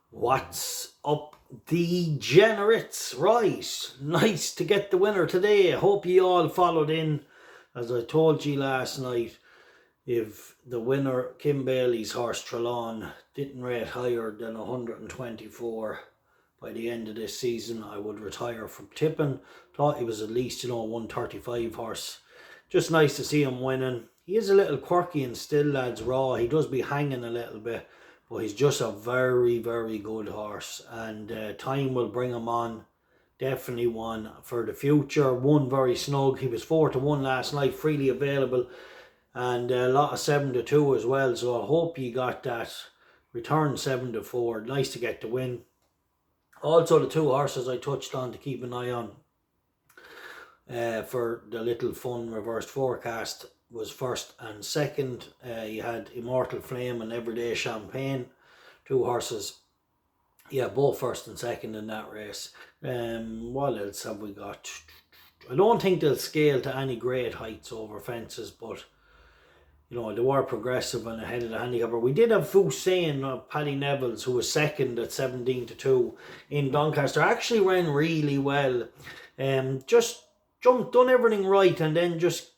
What's up, degenerates? Right, nice to get the winner today. I hope you all followed in. As I told you last night, if the winner, Kim Bailey's horse Trelawn, didn't rate higher than 124 by the end of this season, I would retire from tipping. Thought he was at least, 135 horse. Just nice to see him winning. He is a little quirky and still, lads, raw. He does be hanging a little bit, but he's just a very, very good horse, and time will bring him on. Definitely one for the future. One very snug. He was 4-1 last night, freely available, and a lot of 7-2 as well. So I hope you got that. Return 7-4. Nice to get the win. Also, the two horses I touched on to keep an eye on for the little fun reversed forecast was first and second. You had Immortal Flame and Everyday Champagne, two horses. Yeah, both first and second in that race. What else have we got? I don't think they'll scale to any great heights over fences, but they were progressive and ahead of the handicapper. We did have Fusain, Paddy Neville's, who was second at 17-2 in Doncaster. Actually ran really well. Just done everything right, and then just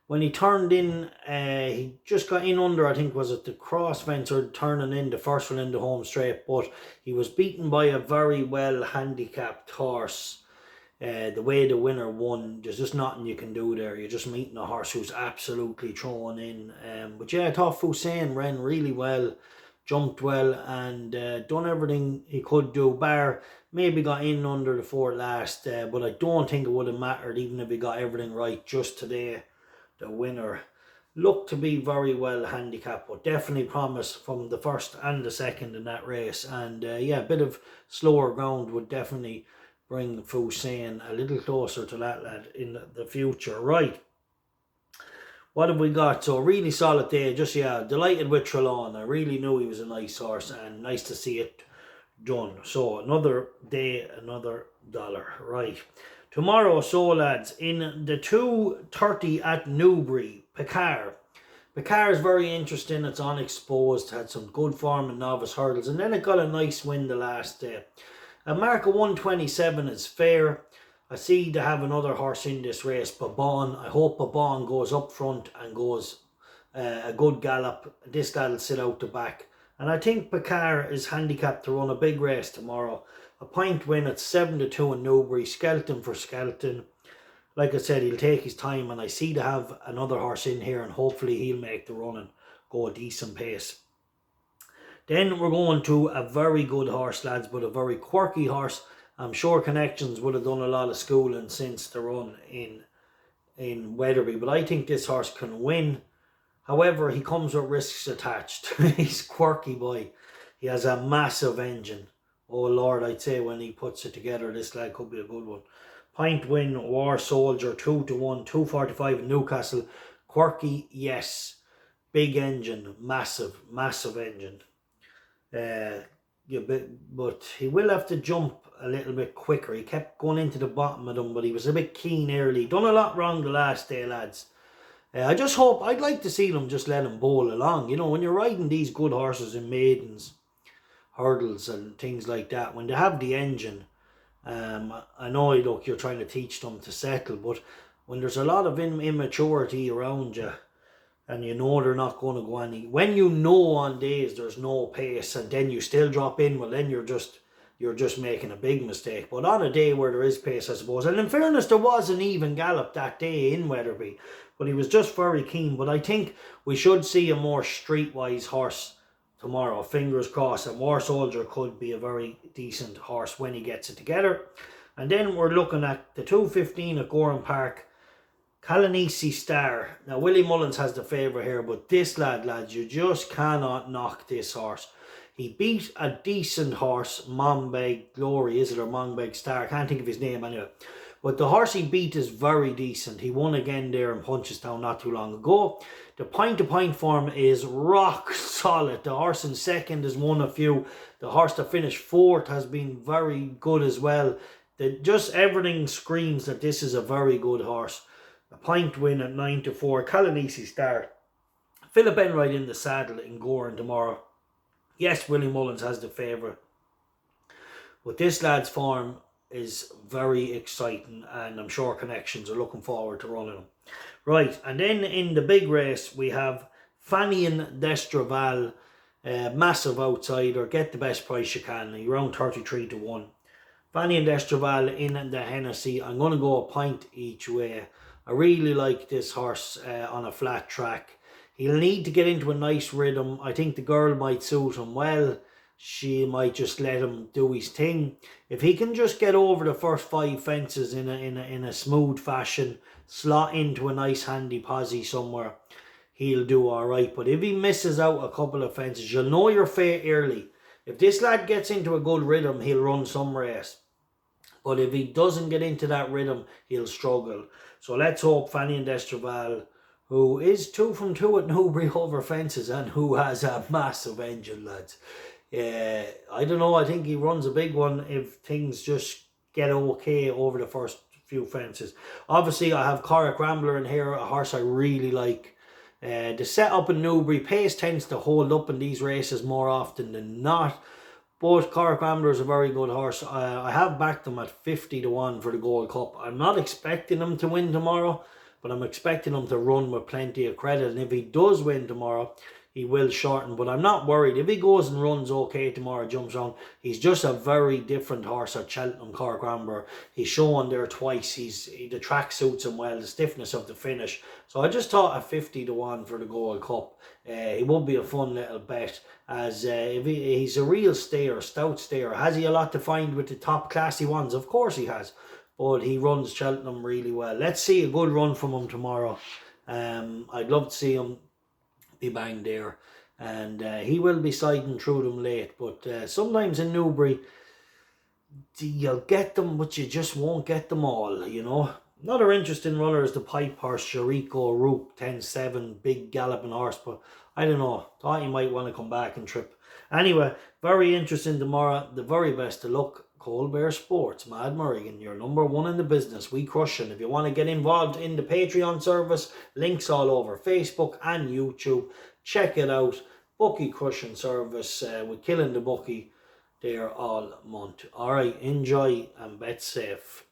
when he turned in, he just got in under, I think, was it the cross fence or turning in the first one in the home straight, but he was beaten by a very well handicapped horse. The way the winner won, there's just nothing you can do there. You're just meeting a horse who's absolutely thrown in. But yeah, I thought Fusain ran really well, jumped well, and done everything he could do, bar maybe got in under the fourth last, but I don't think it would have mattered even if he got everything right. Just today, the winner looked to be very well handicapped, but definitely promised from the first and the second in that race. And yeah, a bit of slower ground would definitely bring Fusain a little closer to that lad in the future. Right, what have we got? So really solid day. Just, yeah, delighted with Trelawn. I really knew he was a nice horse, and nice to see it done. So another day, another dollar. Right, tomorrow, so lads, in the 2:30 at Newbury, Picard is very interesting. It's unexposed, had some good form in novice hurdles, and then it got a nice win the last day. A mark of 127 is fair. I see to have another horse in this race, Babon. I hope Babon goes up front and goes a good gallop. This lad'll sit out the back. And I think Picard is handicapped to run a big race tomorrow. A point win at 7-2 in Newbury, Skelton for Skelton. Like I said, he'll take his time, and I see to have another horse in here, and hopefully he'll make the run and go a decent pace. Then we're going to a very good horse, lads, but a very quirky horse. I'm sure Connections would have done a lot of schooling since the run in Wetherby, but I think this horse can win. However, he comes with risks attached. He's quirky boy. He has a massive engine. Oh Lord, I'd say when he puts it together, this lad could be a good one. Point win, War Soldier, 2-1, 245 in Newcastle. Quirky, yes. Big engine, massive engine. But he will have to jump a little bit quicker. He kept going into the bottom of them, but he was a bit keen early. Done a lot wrong the last day, lads. I just hope, I'd like to see them just let him bowl along. When you're riding these good horses in maidens, hurdles and things like that, when they have the engine, I know, look, you're trying to teach them to settle, but when there's a lot of immaturity around you, and they're not going to go any, when on days there's no pace, and then you still drop in, well then you're just making a big mistake. But on a day where there is pace, I suppose, and in fairness, there was an even gallop that day in Wetherby, but he was just very keen. But I think we should see a more streetwise horse tomorrow, fingers crossed, and War Soldier could be a very decent horse when he gets it together. And then we're looking at the 2:15 at Gowran Park, Kalanisi Star. Now, Willie Mullins has the favour here, but this lad, lads, you just cannot knock this horse. He beat a decent horse, Mombeg Glory, is it, or Mombeg Star? I can't think of his name anyway. But the horse he beat is very decent. He won again there in Punchestown not too long ago. The point-to-point form is rock solid. The horse in second has won a few. The horse that finished fourth has been very good as well. Just everything screams that this is a very good horse. A point win at 9-4. Kalanisi Star. Philip Enright in the saddle in Gowran tomorrow. Yes, Willie Mullins has the favourite, but this lad's form is very exciting, and I'm sure Connections are looking forward to running him. Right, and then in the big race we have Fanion Destraval, massive outsider, get the best price you can, around 33 to 1. Fanion Destraval in the Hennessy, I'm going to go a pint each way. I really like this horse on a flat track. He'll need to get into a nice rhythm. I think the girl might suit him well. She might just let him do his thing. If he can just get over the first 5 fences in a smooth fashion, slot into a nice handy posse somewhere, he'll do alright. But if he misses out a couple of fences, you'll know your fate early. If this lad gets into a good rhythm, he'll run some race. But if he doesn't get into that rhythm, he'll struggle. So let's hope Fanion Destraval, who is 2 from 2 at Newbury over fences and who has a massive engine, lads. I don't know, I think he runs a big one if things just get okay over the first few fences. Obviously, I have Corrick Rambler in here, a horse I really like. The setup in Newbury, pace tends to hold up in these races more often than not. But Corrick Rambler is a very good horse. I have backed him at 50 to 1 for the Gold Cup. I'm not expecting him to win tomorrow, but I'm expecting him to run with plenty of credit. And if he does win tomorrow, he will shorten. But I'm not worried. If he goes and runs okay tomorrow, jumps on, he's just a very different horse at Cheltenham, Corrick Rambler. He's shown there twice. The track suits him well, the stiffness of the finish. So I just thought at 50 to 1 for the Gold Cup. It would be a fun little bet, as if he's a real stayer, stout stayer. Has he a lot to find with the top classy ones? Of course he has, but he runs Cheltenham really well. Let's see a good run from him tomorrow. I'd love to see him be banged there, and he will be siding through them late. But sometimes in Newbury, you'll get them, but you just won't get them all, you know. Another interesting runner is the pipe horse Sharico Rook 10-7, big galloping horse, but I don't know, thought he might want to come back and trip. Anyway, very interesting tomorrow. The very best of luck. Colbert Sports, Mad Merrigan, your #1 in the business. We crushing. If you want to get involved in the Patreon service, links all over Facebook and YouTube. Check it out. Bookie crushing service. We're killing the bookie there all month. Alright, enjoy and bet safe.